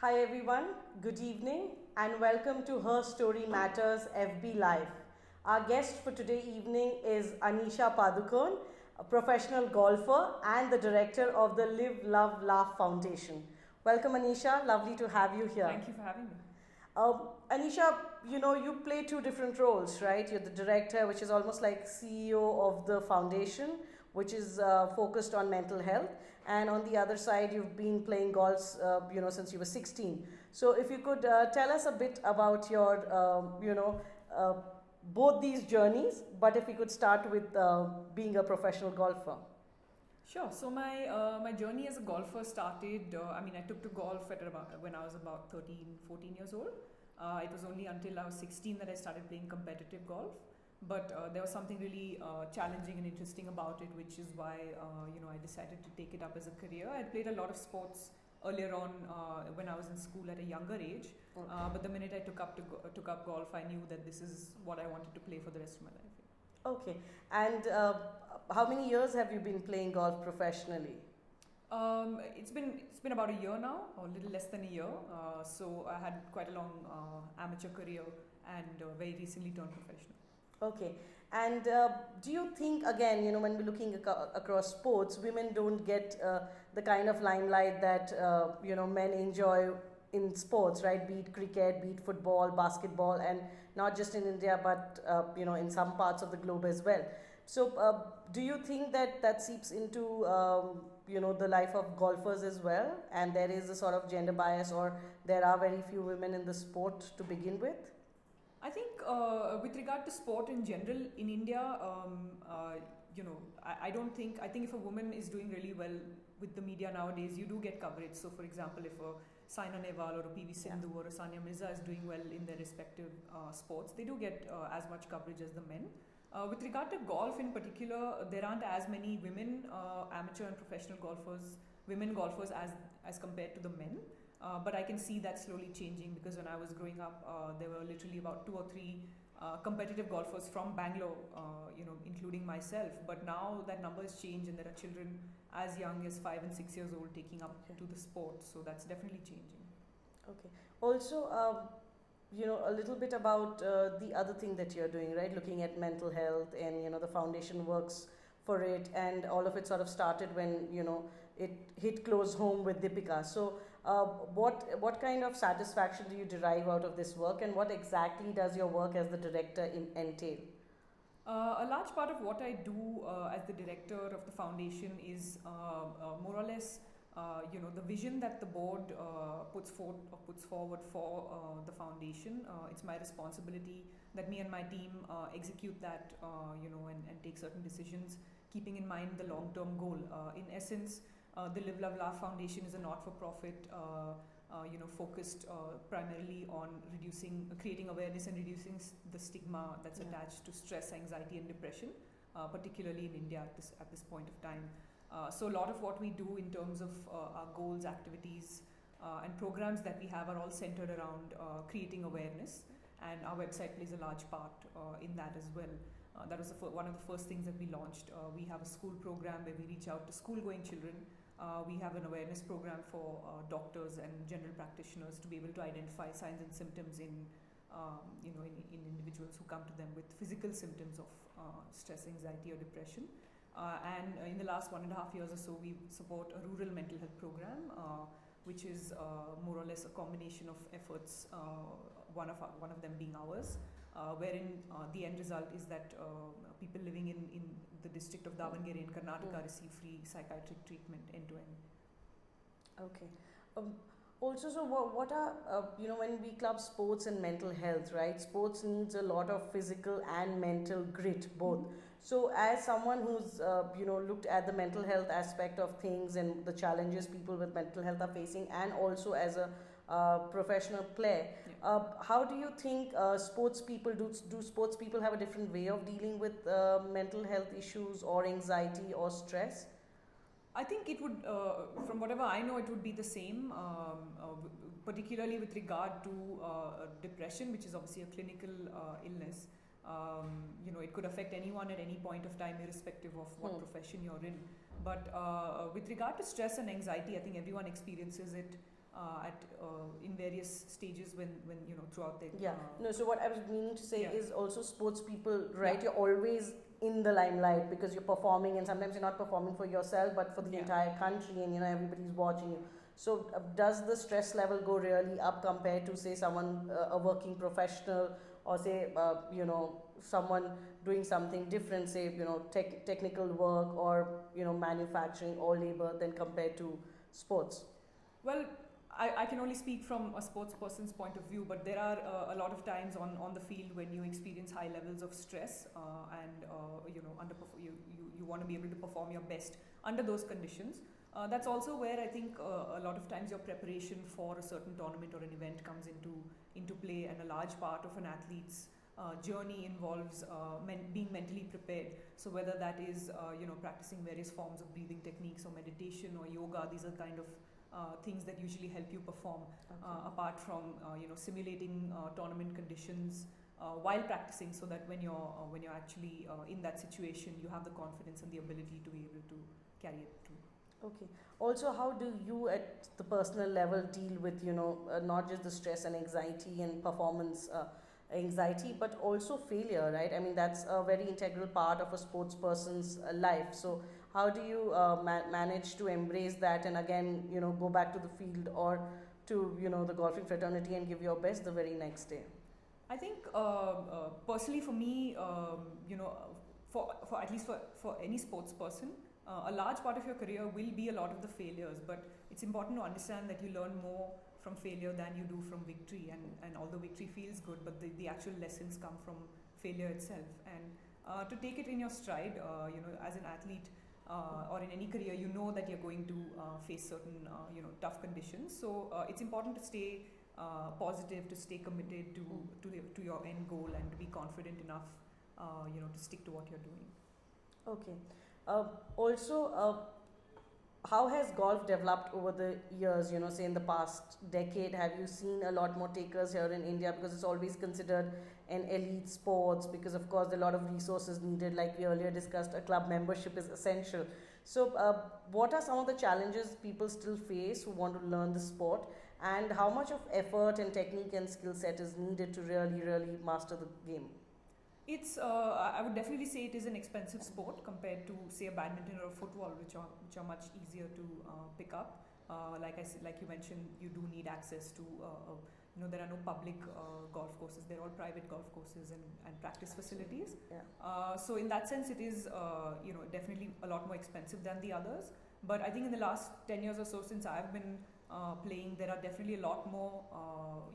Hi everyone, good evening and welcome to Her Story Matters FB Live. Our guest for today evening is Anisha Padukone, a professional golfer and the director of the Live, Love, Laugh Foundation. Welcome Anisha, lovely to have you here. Thank you for having me. Anisha, you play two different roles, right? You're the director, which is almost like CEO of the foundation, which is focused on mental health. And on the other side, you've been playing golf, since you were 16. So if you could tell us a bit about your, uh, both these journeys, but if we could start with being a professional golfer. Sure. So my journey as a golfer started. I took to golf when I was about 13, 14 years old. It was only until I was 16 that I started playing competitive golf. But there was something really challenging and interesting about it, which is why I decided to take it up as a career. I played a lot of sports earlier on when I was in school at a younger age. Okay. But the minute I took up golf, I knew that this is what I wanted to play for the rest of my life. Okay. And how many years have you been playing golf professionally? It's been about a year now, or a little less than a year. So I had quite a long amateur career, and very recently turned professional. Okay. And do you think, again, when we're looking across sports, women don't get the kind of limelight that, men enjoy in sports, right? Be it cricket, be it football, basketball, and not just in India, but, in some parts of the globe as well. So, do you think that that seeps into, the life of golfers as well? And there is a sort of gender bias, or there are very few women in the sport to begin with? I think with regard to sport in general in India, I don't think, I think if a woman is doing really well with the media nowadays, you do get coverage. So, for example, if a Saina Nehwal or a PV Sindhu or a Sania Mirza is doing well in their respective sports, they do get as much coverage as the men. With regard to golf in particular, there aren't as many women amateur and professional golfers, women golfers as compared to the men. But I can see that slowly changing, because when I was growing up, there were literally about two or three competitive golfers from Bangalore, including myself. But now that number has changed, and there are children as young as 5 and 6 years old taking up Okay. to the sport. So that's definitely changing. Okay. Also, a little bit about the other thing that you're doing, right? Looking at mental health, and the foundation works for it, and all of it sort of started when it hit close home with Deepika. So, what kind of satisfaction do you derive out of this work, and what exactly does your work as the director entail? A large part of what I do as the director of the foundation is more or less, the vision that the board puts forward for the foundation. It's my responsibility that me and my team execute that, and take certain decisions, keeping in mind the long-term goal. In essence, the Live, Love, Laugh Foundation is a not-for-profit. Focused primarily on creating awareness and reducing the stigma that's attached to stress, anxiety, and depression, particularly in India at this point of time. So a lot of what we do in terms of our goals, activities, and programs that we have are all centered around creating awareness, and our website plays a large part in that as well. That was one of the first things that we launched. We have a school program where we reach out to school-going children. We have an awareness program for doctors and general practitioners to be able to identify signs and symptoms in individuals who come to them with physical symptoms of stress, anxiety, or depression. And in the last 1.5 years or so, we support a rural mental health program, which is more or less a combination of efforts. One of them being ours, wherein the end result is that people living in the district of Davangere in Karnataka receive free psychiatric treatment end to end. Okay. Um, Also, so what are, when we club sports and mental health, right? Sports needs a lot of physical and mental grit, both. So, as someone who's, looked at the mental health aspect of things and the challenges people with mental health are facing, and also as a professional player, how do you think sports people do sports people have a different way of dealing with mental health issues or anxiety or stress? I think it would, from whatever I know, it would be the same, particularly with regard to depression, which is obviously a clinical illness. It could affect anyone at any point of time, irrespective of what profession you're in. But with regard to stress and anxiety, I think everyone experiences it in various stages when throughout their Yeah. No, so what I was meaning to say Yeah. is also sports people, right? Yeah. You're always in the limelight because you're performing, and sometimes you're not performing for yourself but for the Yeah. entire country, and everybody's watching you. So does the stress level go really up compared to, say, someone a working professional, or say someone doing something different, say technical work, or manufacturing or labor, than compared to sports? Well, I can only speak from a sports person's point of view, but there are a lot of times on the field when you experience high levels of stress and you want to be able to perform your best under those conditions. That's also where I think a lot of times your preparation for a certain tournament or an event comes into play, and a large part of an athlete's journey involves being mentally prepared. So whether that is practicing various forms of breathing techniques or meditation or yoga, these are kind of things that usually help you perform. Apart from simulating tournament conditions while practicing, so that when you're actually in that situation, you have the confidence and the ability to be able to carry it through. Okay. Also, how do you at the personal level deal with, not just the stress and anxiety and performance anxiety, but also failure, right? I mean, that's a very integral part of a sports person's life. So, how do you manage to embrace that and again, go back to the field or to, the golfing fraternity and give your best the very next day? I think personally for me, for at least for any sports person, a large part of your career will be a lot of the failures, but it's important to understand that you learn more from failure than you do from victory, and although victory feels good, but the actual lessons come from failure itself. And to take it in your stride, as an athlete or in any career, that you're going to face certain tough conditions. So it's important to stay positive, to stay committed to your end goal, and to be confident enough to stick to what you're doing. Okay. Also, how has golf developed over the years? Say in the past decade, have you seen a lot more takers here in India? Because it's always considered an elite sports, because of course there are a lot of resources needed. Like we earlier discussed, a club membership is essential. So, what are some of the challenges people still face who want to learn the sport? And how much of effort and technique and skill set is needed to really, really master the game? It's I would definitely say it is an expensive sport compared to, say, a badminton or a football, which are much easier to pick up. Like you mentioned, you do need access to there are no public golf courses; they're all private golf courses and practice facilities. Yeah. So in that sense, it is definitely a lot more expensive than the others. But I think in the last 10 years or so since I've been playing, there are definitely a lot more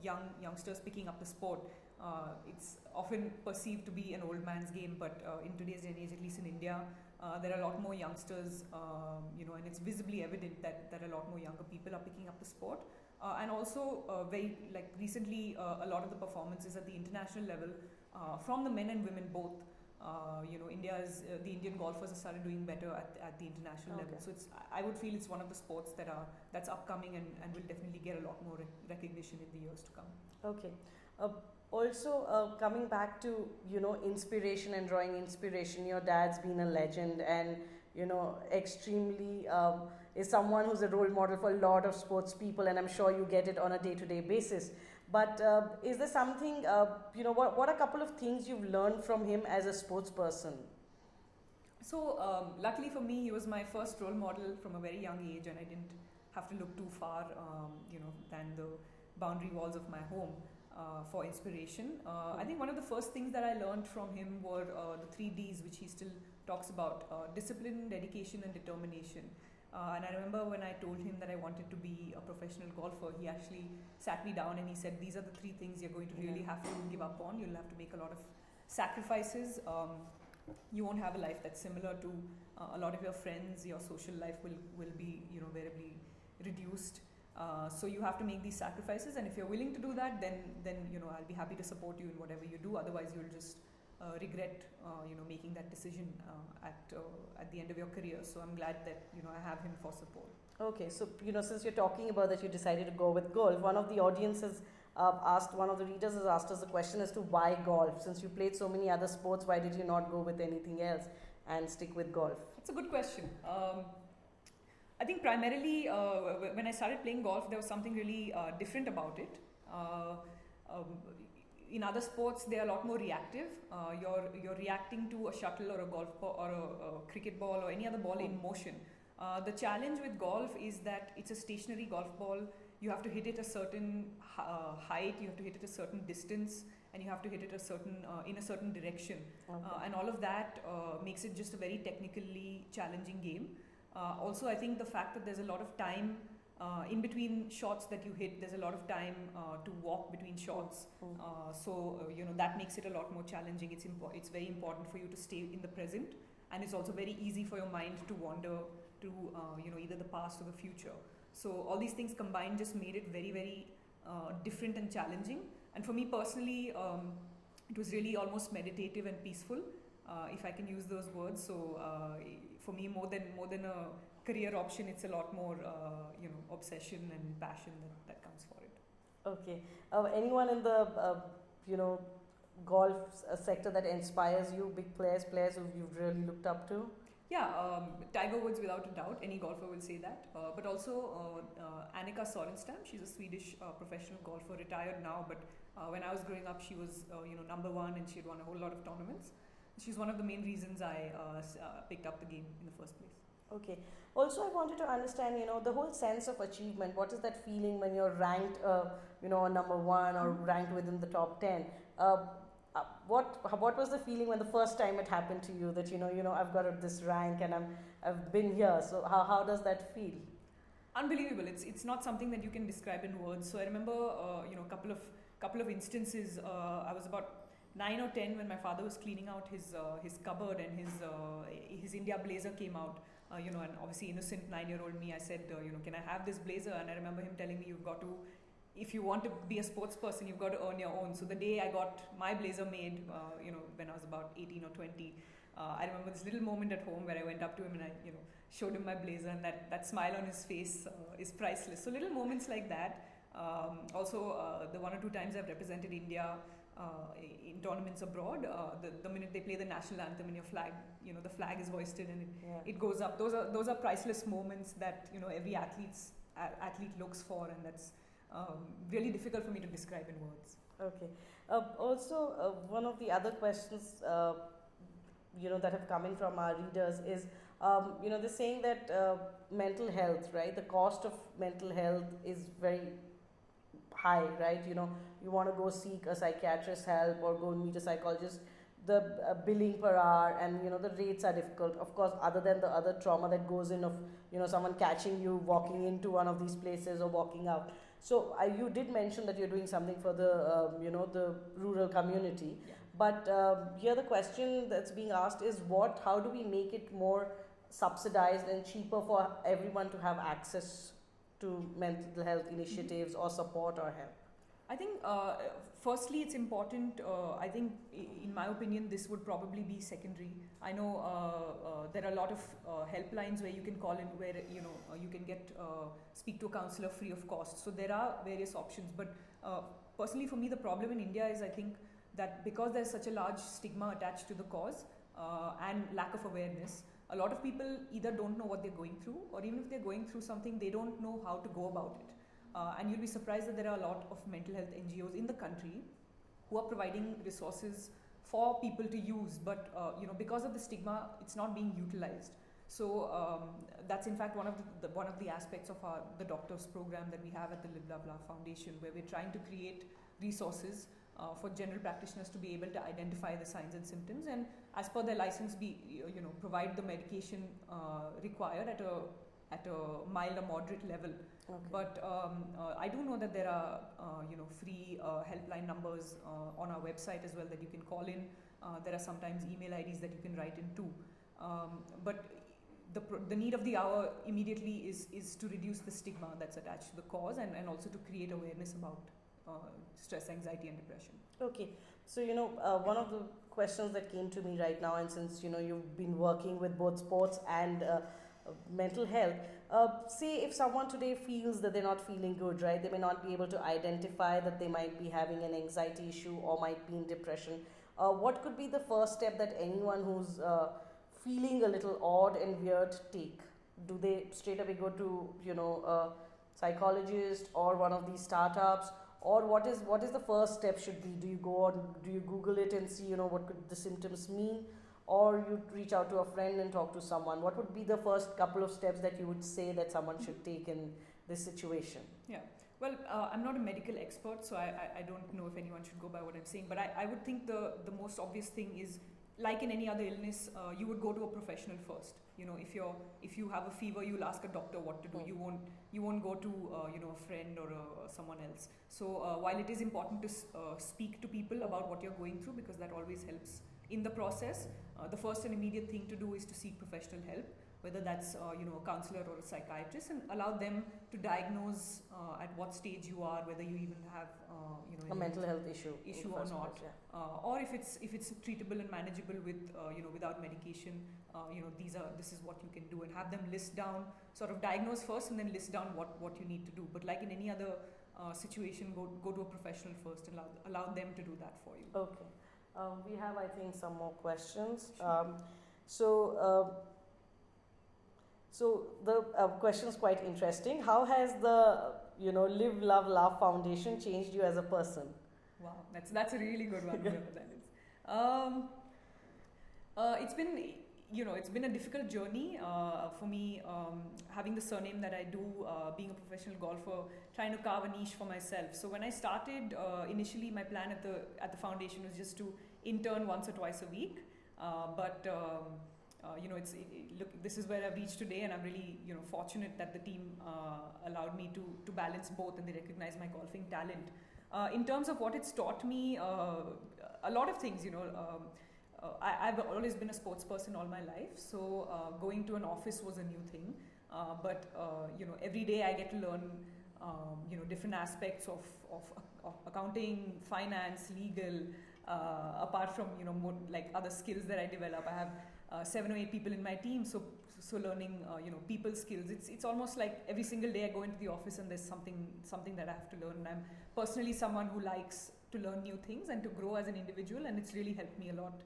youngsters picking up the sport. It's often perceived to be an old man's game, but in today's day and age, at least in India, there are a lot more youngsters, and it's visibly evident that a lot more younger people are picking up the sport. And also, very recently, a lot of the performances at the international level, from the men and women both, the Indian golfers have started doing better at the international level. So I would feel it's one of the sports that's upcoming and will definitely get a lot more recognition in the years to come. Okay. Also, coming back to inspiration and drawing inspiration, your dad's been a legend, and extremely is someone who's a role model for a lot of sports people, and I'm sure you get it on a day-to-day basis. But is there something, what are a couple of things you've learned from him as a sports person? So luckily for me, he was my first role model from a very young age, and I didn't have to look too far, than the boundary walls of my home for inspiration. I think one of the first things that I learned from him were the 3 Ds, which he still talks about: discipline, dedication, and determination. And I remember when I told him that I wanted to be a professional golfer, he actually sat me down and he said, these are the 3 things you're going to really have to give up on. You'll have to make a lot of sacrifices. You won't have a life that's similar to a lot of your friends. Your social life will be variably reduced. So you have to make these sacrifices, and if you're willing to do that, then I'll be happy to support you in whatever you do. Otherwise, you'll just regret making that decision at the end of your career. So I'm glad that I have him for support. Okay, so since you're talking about that, you decided to go with golf. One of the audiences one of the readers has asked us the question as to why golf. Since you played so many other sports, why did you not go with anything else and stick with golf? It's a good question. I think primarily when I started playing golf, there was something really different about it. Uh, um, in other sports, they are a lot more reactive. You're reacting to a shuttle or a golf ball or a cricket ball or any other ball in motion. The challenge with golf is that it's a stationary golf ball. You have to hit it a certain height. You have to hit it a certain distance, and you have to hit it a certain in a certain direction. Okay. And all of that makes it just a very technically challenging game. Also, I think the fact that there's a lot of time in between shots that you hit, there's a lot of time to walk between shots. That makes it a lot more challenging. It's very important for you to stay in the present, and it's also very easy for your mind to wander to either the past or the future. So all these things combined just made it very, very different and challenging. And for me personally, it was really almost meditative and peaceful, if I can use those words. So for me, more than a career option, it's a lot more obsession and passion that comes for it. Okay. Anyone in the golf sector that inspires you? Big players who you've really looked up to? Yeah, Tiger Woods without a doubt. Any golfer will say that. But also Annika Sorenstam. She's a Swedish professional golfer, retired now. But when I was growing up, she was number one, and she had won a whole lot of tournaments. She's one of the main reasons I picked up the game in the first place. Okay. Also, I wanted to understand, the whole sense of achievement. What is that feeling when you're ranked, number one or ranked within the top 10? What was the feeling when the first time it happened to you that I've got this rank and I've been here? So how does that feel? Unbelievable. It's not something that you can describe in words. So I remember couple of instances. I was about 9 or 10 when my father was cleaning out his cupboard, and his India blazer came out. And obviously innocent 9-year-old me, I said, can I have this blazer? And I remember him telling me, you've got to, if you want to be a sports person, you've got to earn your own. So the day I got my blazer made, when I was about 18 or 20, I remember this little moment at home where I went up to him and I, showed him my blazer, and that smile on his face is priceless. So little moments like that. Also, the 1 or 2 times I've represented India in tournaments abroad, the minute they play the national anthem and your flag, the flag is hoisted and it goes up. Those are priceless moments that every athlete looks for, and that's really difficult for me to describe in words. Okay. Also, one of the other questions that have come in from our readers is they're saying that mental health, right? The cost of mental health is very high, right? You want to go seek a psychiatrist's help or go meet a psychologist, the billing per hour, and the rates are difficult, of course, other than the other trauma that goes in of someone catching you walking into one of these places or walking out. So you did mention that you're doing something for the the rural community, Yeah. but here the question that's being asked is how do we make it more subsidized and cheaper for everyone to have access to mental health initiatives or support or help? I think firstly it's important, I think in my opinion this would probably be secondary. I know there are a lot of helplines where you can call in, where you can get speak to a counsellor free of cost. So there are various options, but personally for me the problem in India is, I think, that because there's such a large stigma attached to the cause and lack of awareness, a lot of people either don't know what they're going through, or even if they're going through something, they don't know how to go about it. And you'll be surprised that there are a lot of mental health NGOs in the country who are providing resources for people to use, but because of the stigma, it's not being utilized. So that's in fact one of the aspects of the doctors program that we have at the Live Blah Blah Foundation, where we're trying to create resources for general practitioners to be able to identify the signs and symptoms, and as per their license, provide the medication required at a mild or moderate level. Okay. But I do know that there are free helpline numbers on our website as well that you can call in. There are sometimes email IDs that you can write in too. But the need of the hour immediately is to reduce the stigma that's attached to the cause, and also to create awareness about stress, anxiety and depression. Okay, so one of the questions that came to me right now, and since you've been working with both sports and mental health, say if someone today feels that they're not feeling good, right? They may not be able to identify that they might be having an anxiety issue or might be in depression. What could be the first step that anyone who's feeling a little odd and weird take? Do they straight away go to, a psychologist or one of these startups? Or what is the first step should be? Do you go on, do you Google it and see, what could the symptoms mean? Or you reach out to a friend and talk to someone? What would be the first couple of steps that you would say that someone should take in this situation? Yeah. Well, I'm not a medical expert, so I don't know if anyone should go by what I'm saying. But I would think the most obvious thing is, like in any other illness, you would go to a professional first. If you have a fever, you'll ask a doctor what to do. You won't go to a friend or someone else. So while it is important to speak to people about what you're going through, because that always helps in the process, the first and immediate thing to do is to seek professional help, whether that's a counselor or a psychiatrist, and allow them to diagnose at what stage you are, whether you even have A mental health issue or first not, place, yeah. or if it's treatable and manageable with without medication. This is what you can do, and have them list down, sort of diagnose first and then list down what you need to do. But like in any other situation, go to a professional first and allow them to do that for you. Okay. We have, I think, some more questions. So the question is quite interesting. How has the Live, Love, Laugh Foundation changed you as a person? Wow, that's a really good one. It's been a difficult journey for me, having the surname that I do, being a professional golfer, trying to carve a niche for myself. So when I started, initially my plan at the foundation was just to intern once or twice a week, but look, this is where I've reached today, and I'm really fortunate that the team allowed me to balance both, and they recognize my golfing talent. In terms of what it's taught me, a lot of things. I've always been a sports person all my life, so going to an office was a new thing. But every day I get to learn different aspects of accounting, finance, legal. Apart from more like other skills that I develop, I have 7 or 8 people in my team, so learning people skills. It's almost like every single day I go into the office and there's something that I have to learn. And I'm personally someone who likes to learn new things and to grow as an individual, and it's really helped me a lot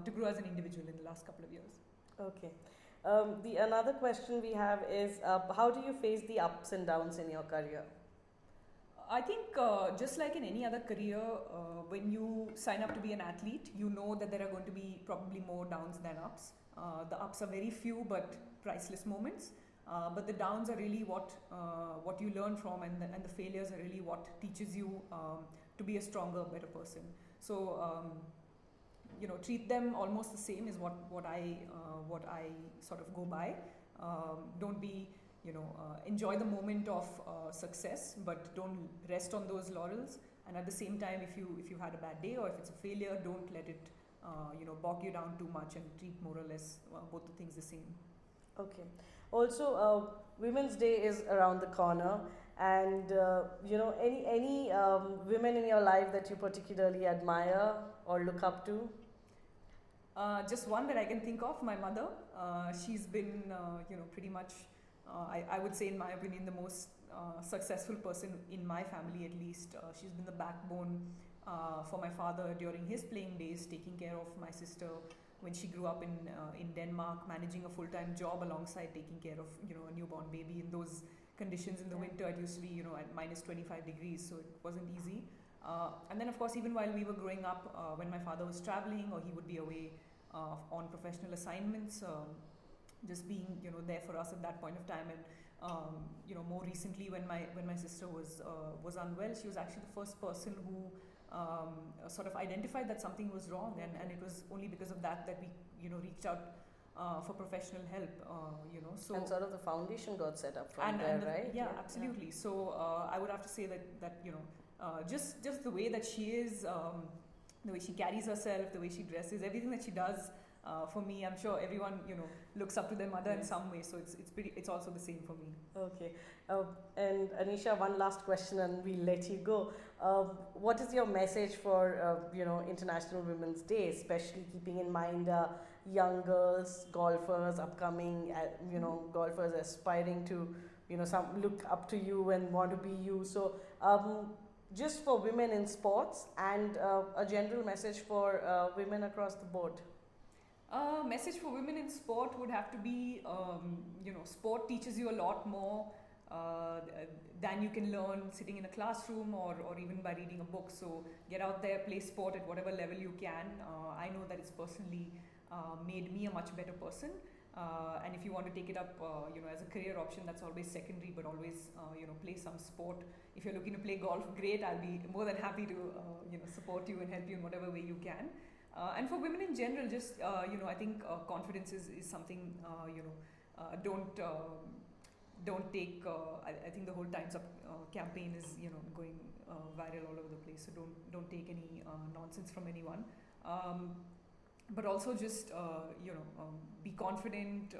to grow as an individual in the last couple of years. Okay. Another question we have is, how do you face the ups and downs in your career? I think just like in any other career, when you sign up to be an athlete, you know that there are going to be probably more downs than ups. The ups are very few but priceless moments, but the downs are really what you learn from, and the failures are really what teaches you to be a stronger, better person. So treat them almost the same is what I sort of go by. Don't be enjoy the moment of success, but don't rest on those laurels. And at the same time, if you had a bad day or if it's a failure, don't let it bog you down too much, and treat more or less both the things the same. Okay. Also, Women's Day is around the corner, and any women in your life that you particularly admire or look up to? Just one that I can think of, my mother. She's been pretty much, I would say, in my opinion, the most successful person in my family, at least. She's been the backbone for my father during his playing days, taking care of my sister when she grew up in Denmark, managing a full-time job alongside taking care of a newborn baby in those conditions. In the winter, it used to be at minus 25 degrees, so it wasn't easy. And then, of course, even while we were growing up, when my father was traveling or he would be away on professional assignments, just being there for us at that point of time. And more recently, when my sister was unwell, she was actually the first person who sort of identified that something was wrong, and it was only because of that we reached out for professional help. So and sort of the foundation got set up from there, right? Yeah, absolutely. Yeah. So I would have to say that just the way that she is, the way she carries herself, the way she dresses, everything that she does. For me, I'm sure everyone looks up to their mother in some way, so it's also the same for me. Okay, and Anisha, one last question, and we'll let you go. What is your message for International Women's Day, especially keeping in mind young girls, golfers, upcoming golfers aspiring to some look up to you and want to be you? So just for women in sports, and a general message for women across the board. Message for women in sport would have to be, sport teaches you a lot more uh, than you can learn sitting in a classroom or even by reading a book. So get out there, play sport at whatever level you can. I know that it's personally made me a much better person. And if you want to take it up, as a career option, that's always secondary. But always, play some sport. If you're looking to play golf, great. I'll be more than happy to, support you and help you in whatever way you can. And for women in general, just I think confidence is something don't take. I think the whole Times Up campaign is going viral all over the place. So don't take any nonsense from anyone. But also just be confident.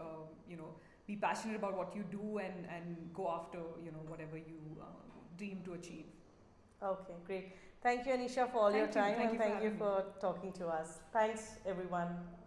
Be passionate about what you do and go after whatever you dream to achieve. Okay, great. Thank you, Anisha, for all your Thank you. time, Thank and you for thank you having me. for talking to us. Thanks, everyone.